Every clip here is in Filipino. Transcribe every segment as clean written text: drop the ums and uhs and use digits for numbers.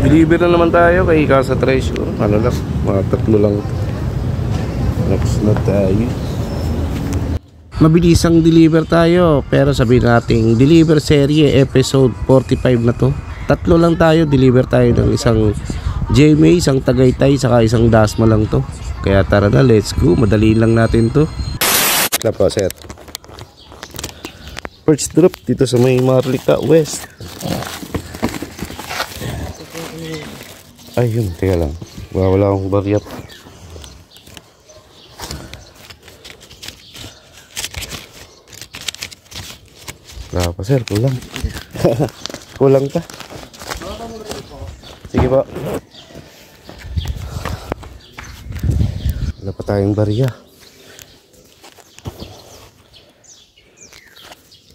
Deliver na naman tayo kay Casa Treasure. Ano lang, mga 3 lang. Next na tayo. Mabilisang deliver tayo, pero sabihin natin deliver serye episode 45 na to. 3 lang tayo, deliver tayo ng isang GMA, isang Tagaytay, saka isang Dasma lang to. Kaya tara na, let's go. Madali lang natin to. Clap po, sir. First drop dito sa may Marlica West. Ayun, teka lang. Wala akong baryat. Wala pa, sir. Kulang. Kulang ka. Sige po. Wala pa tayong barya.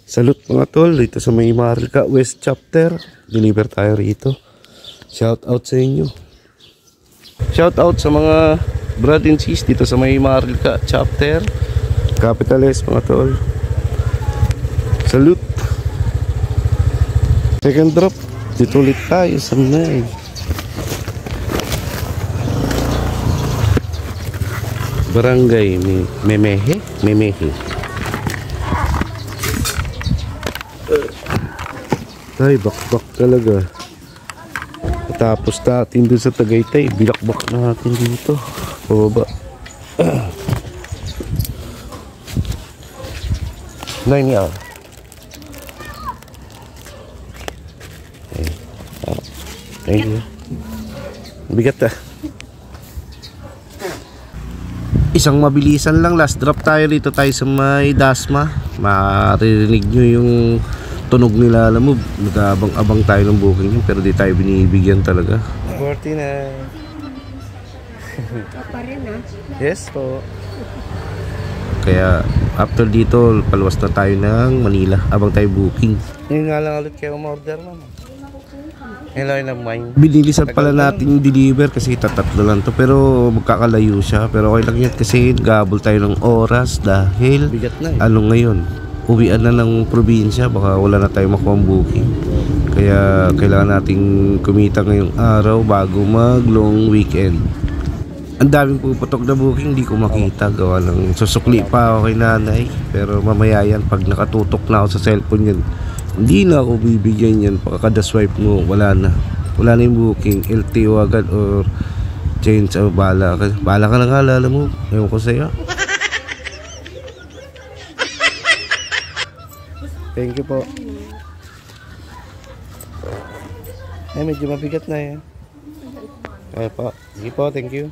Salute mga tol. Dito sa may Marlica West Chapter. Deliver tayo rito. Shout out sa inyo. Shout out sa mga brad and sis dito sa may Marlica Chapter. Capital S mga tol. Salute. Second drop. Dito ulit tayo sa may Barangay Memehe. Ay, bakbak talaga. Tapos natin dun sa Tagaytay, bilakbak natin dito. Pababa. 9 yan. Thank you. Bigat ah. Isang mabilisan lang, last drop tayo rito tayo sa may Dasma. Maririnig nyo yung tunog nila, alam mo, nag-abang-abang tayo ng booking pero di tayo binibigyan talaga. 40 na. Pa rin ah. Yes po. Kaya after dito, paluwas na tayo ng Manila, abang tayo booking. Yun nga lang ulit kayo umorder naman. Hello na mine. Binilisan pala natin yung deliver kasi tatatlo lang to pero magkakalayo siya. Pero okay lang yan kasi gabol tayo ng oras dahil bigat na, ano ngayon, uwian na ng probinsya, baka wala na tayo makuha ang booking. Kaya kailangan nating kumita ngayong araw bago mag long weekend. Ang daming puputok na booking, hindi ko makita, gawa ng susukli pa ako kay nanay. Pero mamaya yan, pag nakatutok na ako sa cellphone yan, hindi na ako bibigyan yan. Pagkakada swipe mo, wala na yung booking. LTO agad or change. Bahala ka na nga, alam mo, ewan ko sa'yo. Thank you po. Ay, medyo mabigat na yan. Ay po, sige po, thank you.